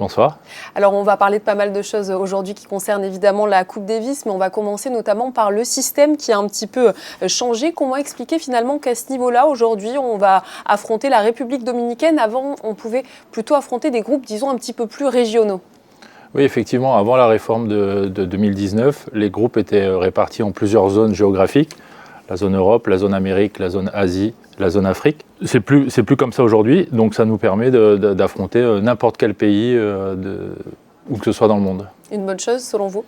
bonsoir. Alors on va parler de pas mal de choses aujourd'hui qui concernent évidemment la Coupe Davis, mais on va commencer notamment par le système qui a un petit peu changé. Comment expliquer finalement qu'à ce niveau-là, aujourd'hui, on va affronter la République dominicaine? Avant, on pouvait plutôt affronter des groupes, disons, un petit peu plus régionaux. Oui, effectivement, avant la réforme de 2019, les groupes étaient répartis en plusieurs zones géographiques. La zone Europe, la zone Amérique, la zone Asie, la zone Afrique. C'est plus comme ça aujourd'hui, donc ça nous permet d'affronter n'importe quel pays, où que ce soit dans le monde. Une bonne chose selon vous?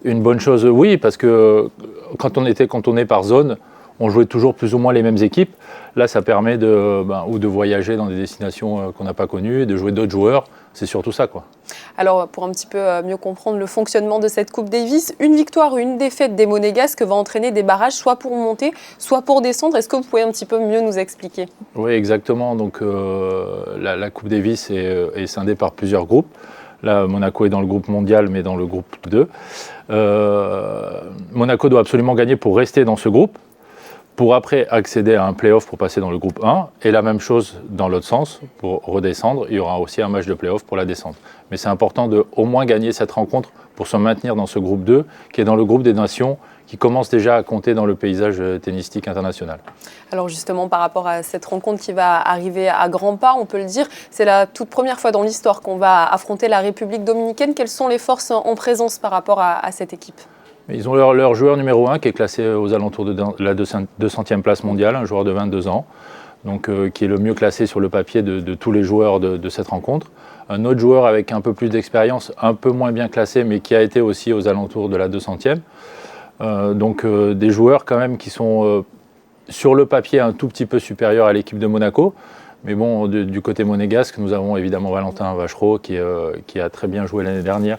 Une bonne chose, oui, parce que quand on est par zone, on jouait toujours plus ou moins les mêmes équipes. Là, ça permet ou de voyager dans des destinations qu'on n'a pas connues, de jouer d'autres joueurs. C'est surtout ça, quoi. Alors, pour un petit peu mieux comprendre le fonctionnement de cette Coupe Davis, une victoire ou une défaite des Monégasques va entraîner des barrages soit pour monter, soit pour descendre. Est-ce que vous pouvez un petit peu mieux nous expliquer? Oui, exactement. Donc, la Coupe Davis est scindée par plusieurs groupes. Là, Monaco est dans le groupe mondial, mais dans le groupe 2. Monaco doit absolument gagner pour rester dans ce groupe, pour après accéder à un play-off pour passer dans le groupe 1. Et la même chose dans l'autre sens, pour redescendre, il y aura aussi un match de play-off pour la descente. Mais c'est important de au moins gagner cette rencontre pour se maintenir dans ce groupe 2, qui est dans le groupe des nations, qui commence déjà à compter dans le paysage tennistique international. Alors justement, par rapport à cette rencontre qui va arriver à grands pas, on peut le dire, c'est la toute première fois dans l'histoire qu'on va affronter la République dominicaine. Quelles sont les forces en présence par rapport à cette équipe? Ils ont leur joueur numéro 1 qui est classé aux alentours de la 200e place mondiale, un joueur de 22 ans, donc, qui est le mieux classé sur le papier de tous les joueurs de cette rencontre. Un autre joueur avec un peu plus d'expérience, un peu moins bien classé, mais qui a été aussi aux alentours de la 200e. Donc des joueurs quand même qui sont sur le papier un tout petit peu supérieurs à l'équipe de Monaco. Mais bon, du côté monégasque, nous avons évidemment Valentin Vachereau qui a très bien joué l'année dernière,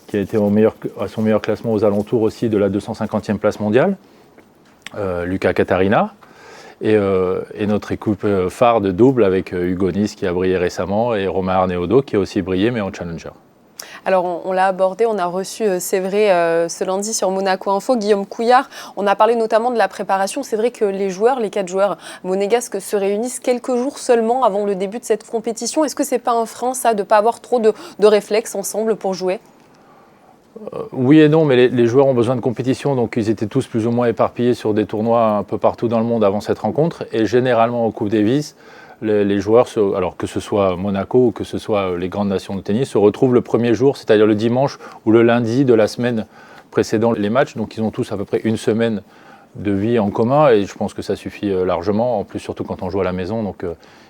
qui a été à son meilleur classement aux alentours aussi de la 250e place mondiale, Lucas Catarina, et notre équipe phare de double avec Hugo Nice qui a brillé récemment et Romain Arneaudo qui a aussi brillé mais en challenger. Alors on l'a abordé, on a reçu, c'est vrai, ce lundi sur Monaco Info, Guillaume Couillard. On a parlé notamment de la préparation. C'est vrai que les joueurs, les 4 joueurs monégasques se réunissent quelques jours seulement avant le début de cette compétition. Est-ce que c'est pas un frein, ça, de ne pas avoir trop de réflexes ensemble pour jouer? Oui et non, mais les joueurs ont besoin de compétition, donc ils étaient tous plus ou moins éparpillés sur des tournois un peu partout dans le monde avant cette rencontre. Et généralement, au Coupe Davis, les joueurs, alors que ce soit Monaco ou que ce soit les grandes nations de tennis, se retrouvent le premier jour, c'est-à-dire le dimanche ou le lundi de la semaine précédant les matchs. Donc ils ont tous à peu près une semaine de vie en commun et je pense que ça suffit largement, en plus surtout quand on joue à la maison, donc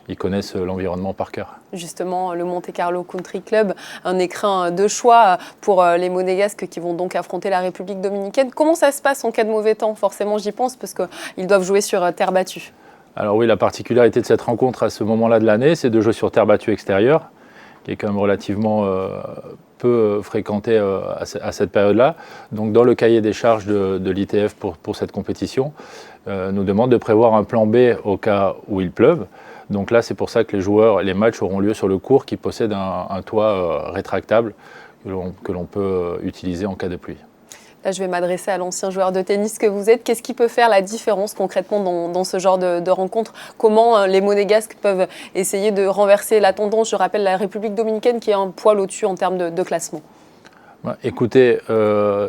ils connaissent l'environnement par cœur. Justement, le Monte Carlo Country Club, un écrin de choix pour les Monégasques qui vont donc affronter la République dominicaine. Comment ça se passe en cas de mauvais temps? Forcément, j'y pense parce qu'ils doivent jouer sur terre battue. Alors oui, la particularité de cette rencontre à ce moment-là de l'année, c'est de jouer sur terre battue extérieure, qui est quand même relativement peu fréquentée à cette période-là. Donc dans le cahier des charges de l'ITF pour cette compétition, nous demande de prévoir un plan B au cas où il pleuve. Donc là, c'est pour ça que les matchs auront lieu sur le court qui possède un toit rétractable que l'on peut utiliser en cas de pluie. Là, je vais m'adresser à l'ancien joueur de tennis que vous êtes. Qu'est-ce qui peut faire la différence concrètement dans ce genre de rencontre? Comment les Monégasques peuvent essayer de renverser la tendance? Je rappelle la République dominicaine qui est un poil au-dessus en termes de classement. Écoutez,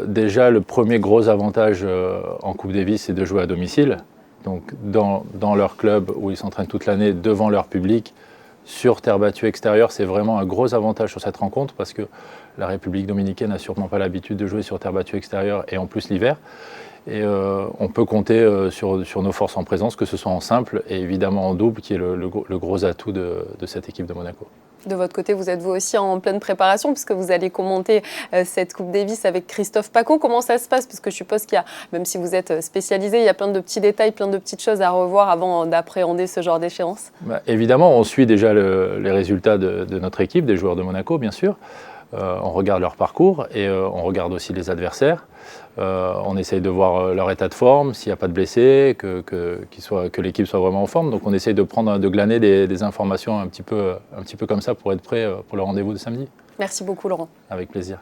déjà le premier gros avantage en Coupe Davis, c'est de jouer à domicile. Donc dans leur club où ils s'entraînent toute l'année devant leur public, sur terre battue extérieure, c'est vraiment un gros avantage sur cette rencontre parce que la République dominicaine n'a sûrement pas l'habitude de jouer sur terre battue extérieure et en plus l'hiver. Et on peut compter sur nos forces en présence, que ce soit en simple et évidemment en double, qui est le gros atout de cette équipe de Monaco. De votre côté, vous êtes vous aussi en pleine préparation puisque vous allez commenter cette Coupe Davis avec Christophe Pacaud. Comment ça se passe? Parce que je suppose qu'il y a, même si vous êtes spécialisé, il y a plein de petits détails, plein de petites choses à revoir avant d'appréhender ce genre d'échéance. Évidemment, on suit déjà les résultats de notre équipe, des joueurs de Monaco, bien sûr. On regarde leur parcours et on regarde aussi les adversaires. On essaye de voir leur état de forme, s'il n'y a pas de blessés, que l'équipe soit vraiment en forme. Donc on essaye de glaner des informations un petit peu comme ça pour être prêt pour le rendez-vous de samedi. Merci beaucoup Laurent. Avec plaisir.